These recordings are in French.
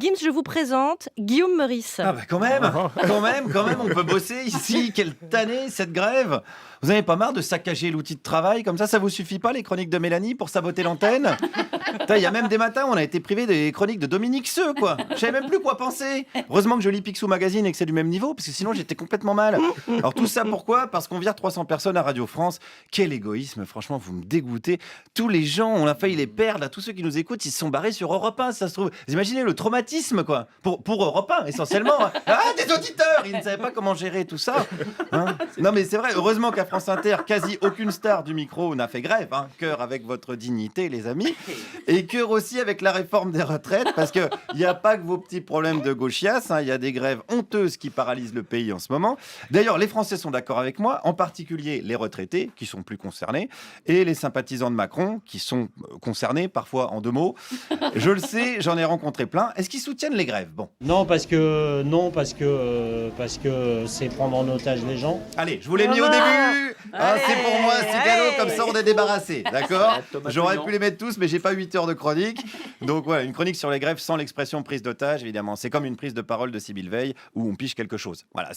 Gims, je vous présente Guillaume Meurice. Ah bah quand même, on peut bosser ici. Quelle tannée cette grève. Vous n'avez pas marre de saccager l'outil de travail comme ça vous suffit pas les chroniques de Mélanie pour saboter l'antenne? Il y a même des matins où on a été privé des chroniques de Dominique Seux, quoi. Je savais même plus quoi penser. Heureusement que je lis Picsou Magazine et que c'est du même niveau, parce que sinon j'étais complètement mal. Alors tout ça pourquoi? Parce qu'on vire 300 personnes à Radio France. Quel égoïsme, franchement, vous me dégoûtez. Tous les gens, on a failli les perdre, là. Tous ceux qui nous écoutent, ils se sont barrés sur Europe 1, ça se trouve. Vous imaginez le traumatisme, quoi. Pour Europe 1, essentiellement. Ah, des auditeurs. Ils ne savaient pas comment gérer tout ça. Hein, non mais c'est vrai, heureusement qu'à France Inter, quasi aucune star du micro n'a fait grève. Hein. Cœur avec votre dignité, les amis. Et cœur aussi avec la réforme des retraites, parce qu'il n'y a pas que vos petits problèmes de gauchias, il y a des grèves honteuses qui paralysent le pays en ce moment. D'ailleurs, les Français sont d'accord avec moi, en particulier les retraités, qui sont plus concernés, et les sympathisants de Macron, qui sont concernés, parfois en 2 mots. Je le sais, j'en ai rencontré plein. Est-ce qu'ils soutiennent les grèves? Bon. Non, parce que c'est prendre en otage les gens. Allez, je vous l'ai mis au début. Ah, c'est pour moi, c'est cadeau, comme ça on est débarrassé, d'accord? J'aurais pu les mettre tous, mais j'ai pas 8 heures de chronique. Donc voilà, une chronique sur les grèves sans l'expression prise d'otage, évidemment. C'est comme une prise de parole de Sybille Veil où on piche quelque chose. Voilà,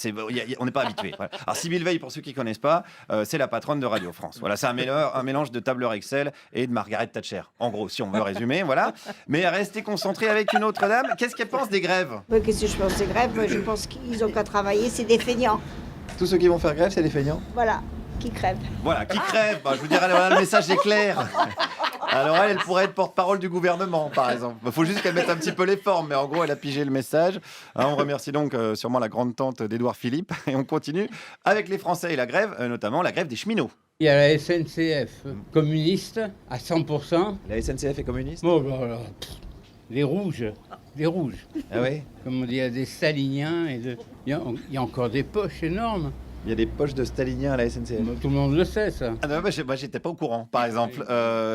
on n'est pas habitué. Voilà. Alors Sybille Veil, pour ceux qui connaissent pas, c'est la patronne de Radio France. Voilà, c'est un mélange de tableur Excel et de Margaret Thatcher. En gros, si on veut résumer, voilà. Mais restez concentrés avec une autre dame. Qu'est-ce qu'elle pense des grèves? Qu'est-ce que je pense des grèves? Je pense qu'ils ont qu'à travailler, c'est des feignants. Tous ceux qui vont faire grève, c'est des feignants? Voilà, qui crèvent. Voilà, qui crèvent. Bah, je vous dirais, voilà, le message est clair. Alors elle pourrait être porte-parole du gouvernement, par exemple. Il faut juste qu'elle mette un petit peu les formes, mais en gros, elle a pigé le message. On remercie donc sûrement la grande tante d'Édouard Philippe. Et on continue avec les Français et la grève, notamment la grève des cheminots. Il y a la SNCF, communiste, à 100%. La SNCF est communiste? Bon, voilà. Les rouges. Ah oui? Comme on dit, il y a des staliniens, il y a encore des poches énormes. Il y a des poches de staliniens à la SNCF. Tout le monde le sait, ça. Ah non, moi, j'étais pas au courant, par exemple.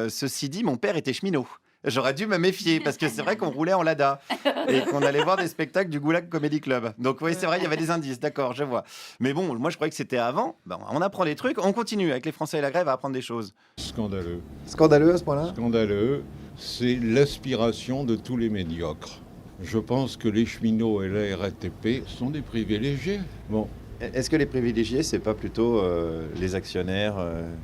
Ceci dit, mon père était cheminot. J'aurais dû me méfier, parce que c'est vrai qu'on roulait en Lada et qu'on allait voir des spectacles du Goulag Comedy Club. Donc oui, c'est vrai, il y avait des indices, d'accord, je vois. Mais bon, moi je croyais que c'était avant. Bon, on apprend des trucs, on continue avec les Français et la grève à apprendre des choses. Scandaleux. Scandaleux à ce point-là? Scandaleux, c'est l'aspiration de tous les médiocres. Je pense que les cheminots et la RATP sont des privilégiés. Bon. Est-ce que les privilégiés, c'est pas plutôt les actionnaires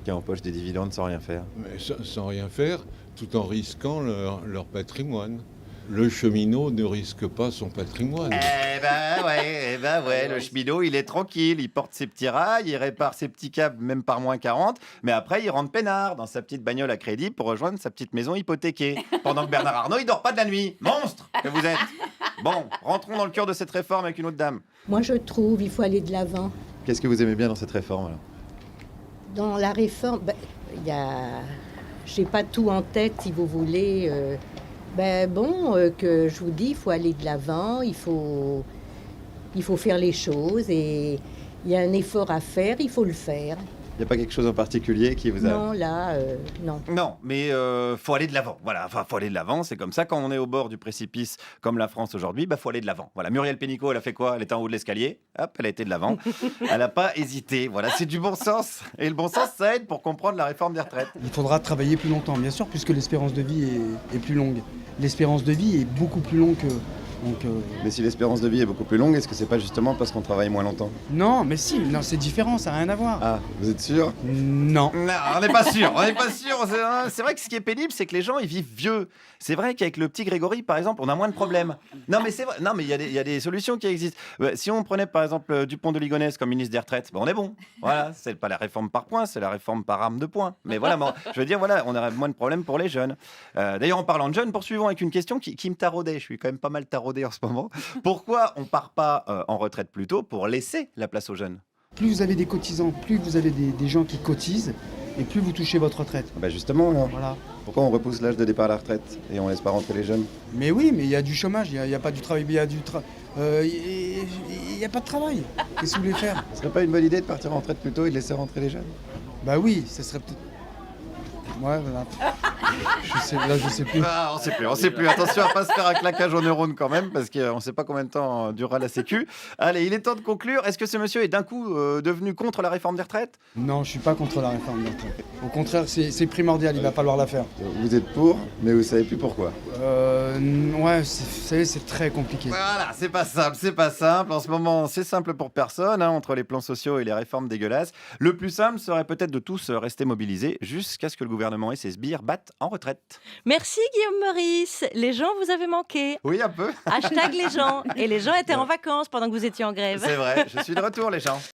qui empochent des dividendes sans rien faire? Mais sans rien faire, tout en risquant leur patrimoine. Le cheminot ne risque pas son patrimoine. Eh ben ouais, le cheminot, il est tranquille, il porte ses petits rails, il répare ses petits câbles même par moins 40, mais après il rentre peinard dans sa petite bagnole à crédit pour rejoindre sa petite maison hypothéquée. Pendant que Bernard Arnault, il dort pas de la nuit. Monstre que vous êtes. Bon, rentrons dans le cœur de cette réforme avec une autre dame. Moi, je trouve il faut aller de l'avant. Qu'est-ce que vous aimez bien dans cette réforme alors? Dans la réforme, il y a... J'ai pas tout en tête, si vous voulez. Que je vous dis, il faut aller de l'avant, il faut faire les choses et il y a un effort à faire, il faut le faire. Il n'y a pas quelque chose en particulier qui vous a... Non, là, non. Non, mais faut aller de l'avant. Voilà, enfin, faut aller de l'avant. C'est comme ça, quand on est au bord du précipice, comme la France aujourd'hui, faut aller de l'avant. Voilà, Muriel Pénicaud, elle a fait quoi? Elle était en haut de l'escalier. Hop, elle a été de l'avant. Elle n'a pas hésité. Voilà, c'est du bon sens. Et le bon sens, ça aide pour comprendre la réforme des retraites. Il faudra travailler plus longtemps, bien sûr, puisque l'espérance de vie est plus longue. L'espérance de vie est beaucoup plus longue que... Mais si l'espérance de vie est beaucoup plus longue, est-ce que c'est pas justement parce qu'on travaille moins longtemps? Non, mais si, non, c'est différent, ça n'a rien à voir. Ah, vous êtes sûr? Non. Non, on n'est pas sûr, C'est vrai que ce qui est pénible, c'est que les gens, ils vivent vieux. C'est vrai qu'avec le petit Grégory, par exemple, on a moins de problèmes. Non, mais c'est vrai. Non, mais il y a des solutions qui existent. Si on prenait, par exemple, Dupont de Ligonnès comme ministre des retraites, on est bon. Voilà, c'est pas la réforme par points, c'est la réforme par arme de poing. Mais voilà, je veux dire, voilà, on aurait moins de problèmes pour les jeunes. D'ailleurs, en parlant de jeunes, poursuivons avec une question qui me taraudait. Je suis quand même pas mal taraudé en ce moment. Pourquoi on part pas en retraite plus tôt pour laisser la place aux jeunes? Plus vous avez des cotisants, plus vous avez des gens qui cotisent, et plus vous touchez votre retraite. Bah justement, alors. Voilà. Pourquoi on repousse l'âge de départ à la retraite et on laisse pas rentrer les jeunes? Mais oui, mais il y a du chômage, il n'y a pas du travail, il y a du il y a pas de travail. Qu'est-ce que vous voulez faire? Ce serait pas une bonne idée de partir en retraite plus tôt et de laisser rentrer les jeunes? Bah oui, ça serait peut-être... Ouais, voilà. Je sais plus. Ah, on sait plus. Attention à pas se faire un claquage aux neurones quand même, parce qu'on ne sait pas combien de temps durera la sécu. Allez, il est temps de conclure. Est-ce que ce monsieur est d'un coup devenu contre la réforme des retraites? Non, je suis pas contre la réforme des retraites. Au contraire, c'est primordial, il va falloir la faire. Vous êtes pour, mais vous savez plus pourquoi. Ouais, vous savez, c'est très compliqué. Voilà, c'est pas simple. En ce moment, c'est simple pour personne, hein, entre les plans sociaux et les réformes dégueulasses. Le plus simple serait peut-être de tous rester mobilisés jusqu'à ce que le gouvernement et ses sbires battent en retraite. Merci Guillaume Meurice. Les gens vous avez manqué. Oui, un peu. Hashtag les gens. Et les gens étaient en vacances pendant que vous étiez en grève. C'est vrai, je suis de retour les gens.